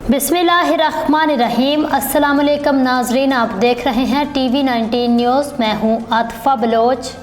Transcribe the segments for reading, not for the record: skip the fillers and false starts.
बिस्मिल्लाहिर्रहमानिर्रहीम। अस्सलाम वालेकुम नाजरीन, आप देख रहे हैं टीवी 19 न्यूज़। मैं हूं आतिफा बलोच।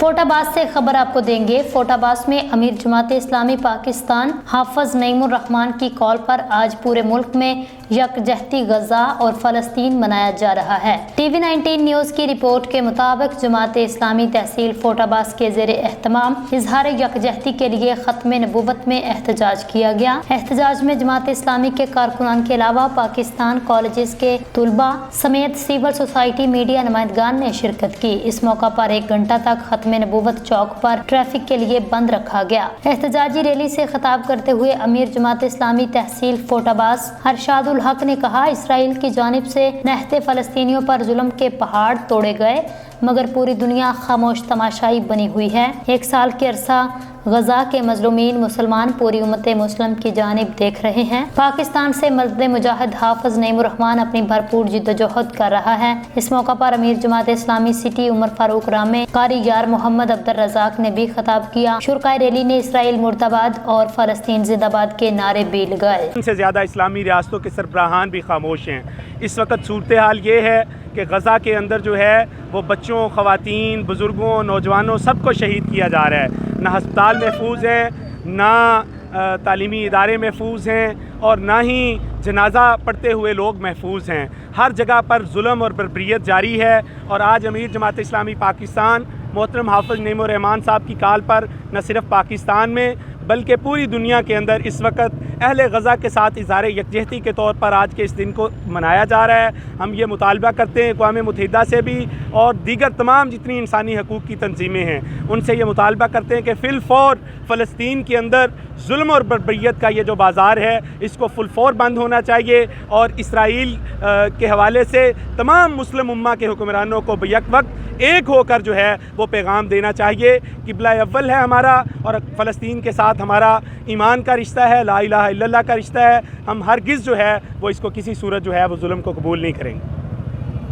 फोटाबाद से खबर आपको देंगे। फोटाबाद में अमीर जमात इस्लामी पाकिस्तान हाफिज नईमुर रहमान की कॉल पर आज पूरे मुल्क में यकजहती गजा और फ़लस्तीन मनाया जा रहा है। टीवी 19 न्यूज़ की रिपोर्ट के मुताबिक जमात इस्लामी तहसील फोटाबाद के ज़ेरे एहतमाम इजहार यकजहती के लिए ख़त्म नबूवत में एहतजाज किया गया। एहतजाज में जमात इस्लामी के कारकुनान के अलावा पाकिस्तान कॉलेजेस के तुलबा समेत सिविल सोसाइटी मीडिया नुमाइंदगान ने शिरकत की। इस मौका पर 1 घंटा तक ख़त्म नबूवत चौक पर ट्रैफिक के लिए बंद रखा गया। एहतजाजी रैली से खिताब करते हुए अमीर जमात इस्लामी तहसील फोटाबाद अरशादुल हक ने कहा, इसराइल की जानिब से नहते फ़लस्तीनियों पर जुल्म के पहाड़ तोड़े गए, मगर पूरी दुनिया खामोश तमाशाई बनी हुई है। 1 साल के अरसा गजा के मजलूमीन मुसलमान पूरी उम्मत मुस्लिम की जानिब देख रहे हैं। पाकिस्तान से मर्द मुजाहिद हाफिज नईमुर रहमान अपनी भरपूर जिद्दोजहद कर रहा है। इस मौका पर अमीर जमात इस्लामी सिटी उमर फारूक रामे कारी यार मोहम्मद अब्दुल रज़ाक ने भी खिताब किया। शुरकाए रैली ने इसराइल मुर्दाबाद और फ़लस्तीन जिंदाबाद के नारे भी लगाए। से ज़्यादा इस्लामी रियासतों के सरबराहान भी खामोश हैं। इस वक्त सूरत हाल ये है कि गज़ा के अंदर जो है वो बच्चों, ख़वातीन, बुज़ुर्गों, नौजवानों सबको शहीद किया जा रहा है। ना हस्पताल महफूज हैं, ना तालीमी इदारे महफूज हैं और ना ही जनाजा पढ़ते हुए लोग महफूज हैं। हर जगह पर जुल्म और बर्बरियत जारी है। और आज अमीर जमात इस्लामी पाकिस्तान मोहतरम हाफिज नईमुर रहमान साहब की कॉल पर न सिर्फ पाकिस्तान में बल्कि पूरी दुनिया के अंदर इस वक्त अहले गज़ा के साथ इज़हार यकजहती के तौर पर आज के इस दिन को मनाया जा रहा है। हम ये मुतालबा करते हैं अक़वाम मुत्तहिदा से भी और दीगर तमाम जितनी इंसानी हकूक़ की तंजीमें हैं उनसे ये मुतालबा करते हैं कि फ़िलफ़ौर फ़लस्तीन के अंदर जुल्म और बर्बरियत का ये जो बाज़ार है इसको फ़ुलफ़ौर बंद होना चाहिए। और इसराइल के हवाले से तमाम मुस्लिम उम्मा के हुक्मरानों को बैक वक्त एक होकर जो है वो पैगाम देना चाहिए। क़िबला अव्वल है हमारा और फ़लस्तीन के साथ हमारा ईमान का रिश्ता है, ला इलाहा इल्लल्लाह का रिश्ता है। हम हरगिज़ जो है वो इसको किसी सूरत जो है वो जुल्म को कबूल नहीं करेंगे।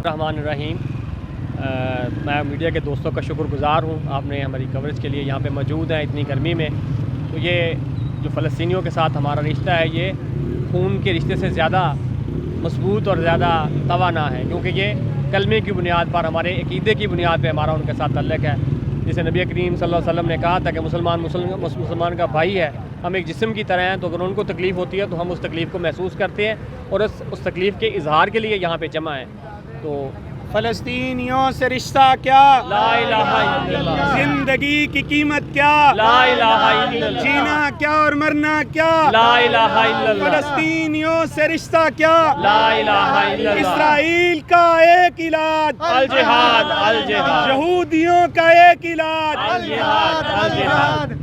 रहमान रहीम। मैं मीडिया के दोस्तों का शुक्रगुज़ार हूँ, आपने हमारी कवरेज के लिए यहाँ पे मौजूद हैं इतनी गर्मी में। तो ये जो फ़लस्तीनियों के साथ हमारा रिश्ता है ये खून के रिश्ते से ज़्यादा मजबूत और ज़्यादा तवाना है, क्योंकि ये कलमे की बुनियाद पर, हमारे अक़ीदे की बुनियाद पर हमारा उनके साथ तल्लुक़ है। जैसे नबी करीम सल्लल्लाहु अलैहि वसल्लम ने कहा था कि मुसलमान का भाई है, हम एक जिस्म की तरह हैं। तो अगर उनको तकलीफ़ होती है तो हम उस तकलीफ़ को महसूस करते हैं और उस तकलीफ़ के इजहार के लिए यहाँ पे जमा हैं। तो फ़लस्तीनियों से रिश्ता क्या, ला इलाहा इल्लल्लाह, जिंदगी की कीमत क्या, ला इलाहा इल्लल्लाह, जीना क्या और मरना क्या, ला इलाहा इल्लल्लाह, फ़लस्तीनियों से रिश्ता क्या, ला इलाहा इल्लल्लाह, इसराइल का एक इलाज, अल जिहाद, अल जिहाद, यहूदियों का एक इलाज, अल जिहाद, अल जिहाद।